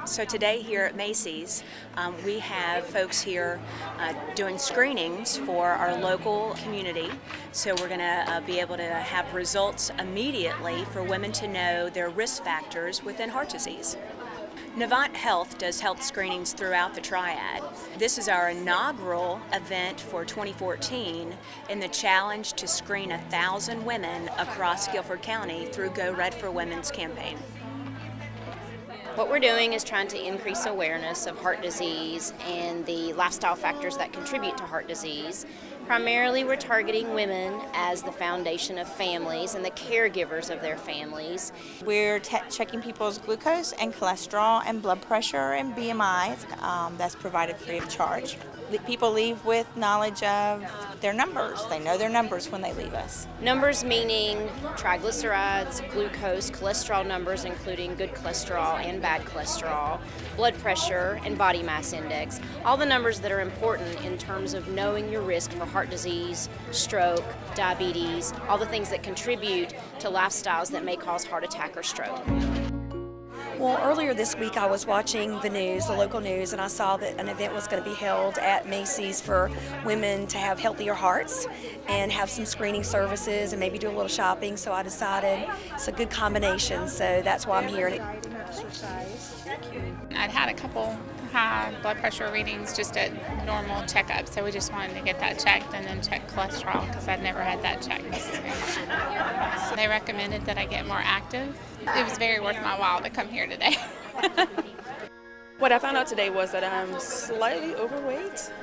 So today here at Macy's, we have folks here doing screenings for our local community. So we're going to be able to have results immediately for women to know their risk factors within heart disease. Novant Health does health screenings throughout the Triad. This is our inaugural event for 2014 in the challenge to screen 1,000 women across Guilford County through Go Red for Women's campaign. What we're doing is trying to increase awareness of heart disease and the lifestyle factors that contribute to heart disease. Primarily, we're targeting women as the foundation of families and the caregivers of their families. We're checking people's glucose and cholesterol and blood pressure and BMI. That's provided free of charge. People leave with knowledge of their numbers. They know their numbers when they leave us. Numbers meaning triglycerides, glucose, cholesterol numbers including good cholesterol and bad cholesterol, blood pressure, and body mass index. All the numbers that are important in terms of knowing your risk for heart disease, stroke, diabetes, all the things that contribute to lifestyles that may cause heart attack or stroke. Well, earlier this week I was watching the news, the local news, and I saw that an event was going to be held at Macy's for women to have healthier hearts and have some screening services and maybe do a little shopping. So I decided it's a good combination, so that's why I'm here. I'd had a couple high blood pressure readings just at normal checkups, so we just wanted to get that checked and then check cholesterol because I'd never had that checked. So they recommended that I get more active. It was very worth my while to come here today. What I found out today was that I'm slightly overweight.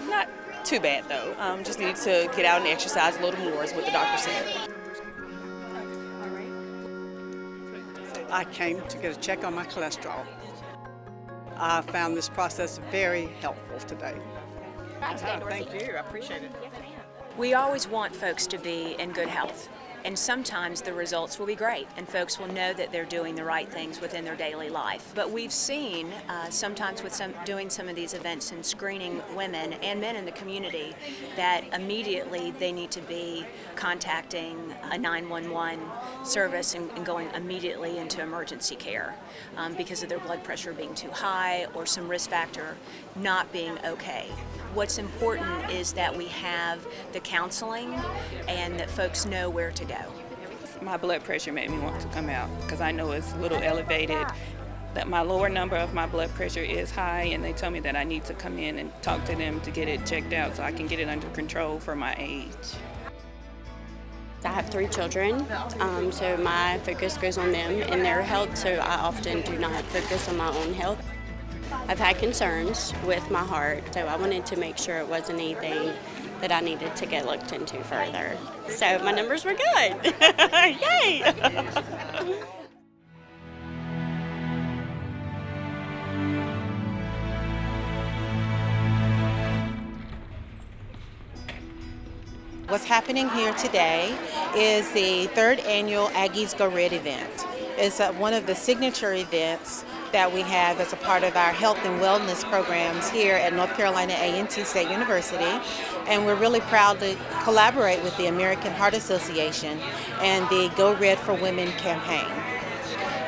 Not too bad though. Just need to get out and exercise a little more is what the doctor said. I came to get a check on my cholesterol. I found this process very helpful today. Thank you, I appreciate it. We always want folks to be in good health. And sometimes the results will be great and folks will know that they're doing the right things within their daily life. But we've seen sometimes with doing some of these events and screening women and men in the community that immediately they need to be contacting a 911 service and going immediately into emergency care because of their blood pressure being too high or some risk factor not being okay. What's important is that we have the counseling and that folks know where to go. My blood pressure made me want to come out because I know it's a little elevated, that my lower number of my blood pressure is high, and they tell me that I need to come in and talk to them to get it checked out so I can get it under control for my age. I have 3 children, so my focus goes on them and their health, so I often do not focus on my own health. I've had concerns with my heart, so I wanted to make sure it wasn't anything that I needed to get looked into further. So my numbers were good. Yay! What's happening here today is the 3rd annual Aggies Go Red event. It's one of the signature events that we have as a part of our health and wellness programs here at North Carolina A&T State University, and we're really proud to collaborate with the American Heart Association and the Go Red for Women campaign.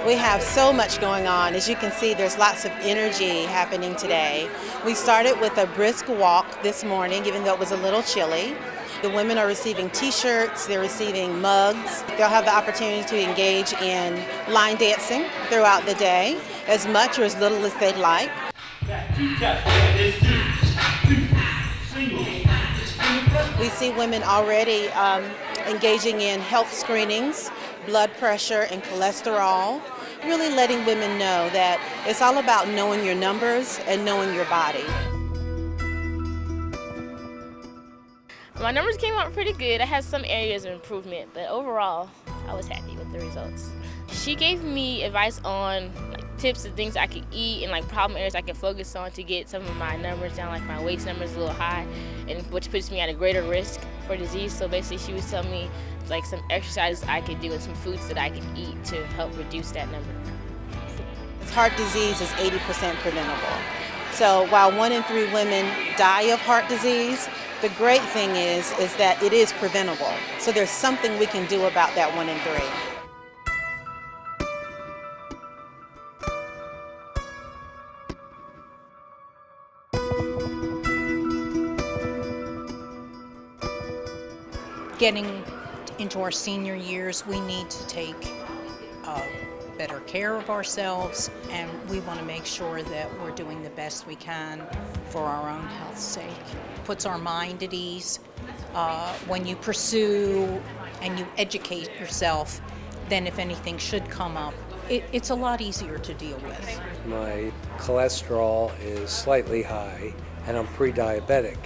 We have so much going on. As you can see, there's lots of energy happening today. We started with a brisk walk this morning, even though it was a little chilly. The women are receiving t-shirts, they're receiving mugs. They'll have the opportunity to engage in line dancing throughout the day, as much or as little as they'd like. We see women already engaging in health screenings, blood pressure and cholesterol, really letting women know that it's all about knowing your numbers and knowing your body. My numbers came out pretty good. I had some areas of improvement, but overall, I was happy with the results. She gave me advice on tips and things I could eat and problem areas I could focus on to get some of my numbers down, like my waist numbers a little high, and which puts me at a greater risk for disease. So basically, she was telling me some exercises I could do and some foods that I could eat to help reduce that number. Heart disease is 80% preventable. So while 1 in 3 women die of heart disease, the great thing is that it is preventable. So there's something we can do about that 1 in 3. getting into our senior years, we need to take better care of ourselves, and we want to make sure that we're doing the best we can for our own health's sake. Puts our mind at ease. When you pursue and you educate yourself, then if anything should come up, it's a lot easier to deal with. My cholesterol is slightly high, and I'm pre-diabetic.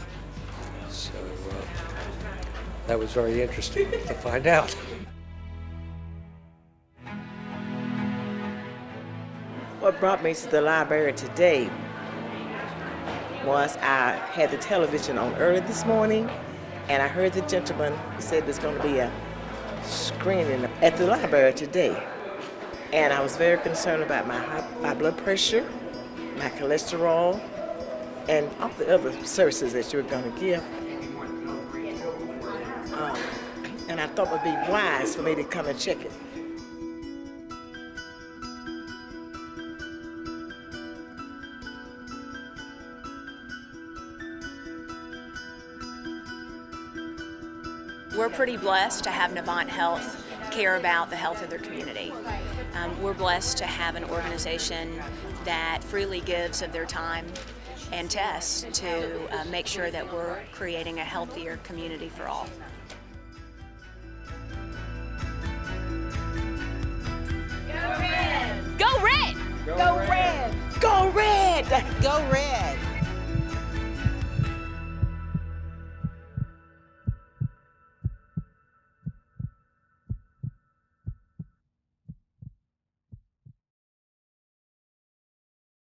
So that was very interesting to find out. What brought me to the library today was I had the television on early this morning, and I heard the gentleman who said there's going to be a screening at the library today. And I was very concerned about my blood pressure, my cholesterol, and all the other services that you were going to give. And I thought it would be wise for me to come and check it. We're pretty blessed to have Novant Health care about the health of their community. We're blessed to have an organization that freely gives of their time and tests to make sure that we're creating a healthier community for all. Go Red! Go Red! Go Red! Go Red!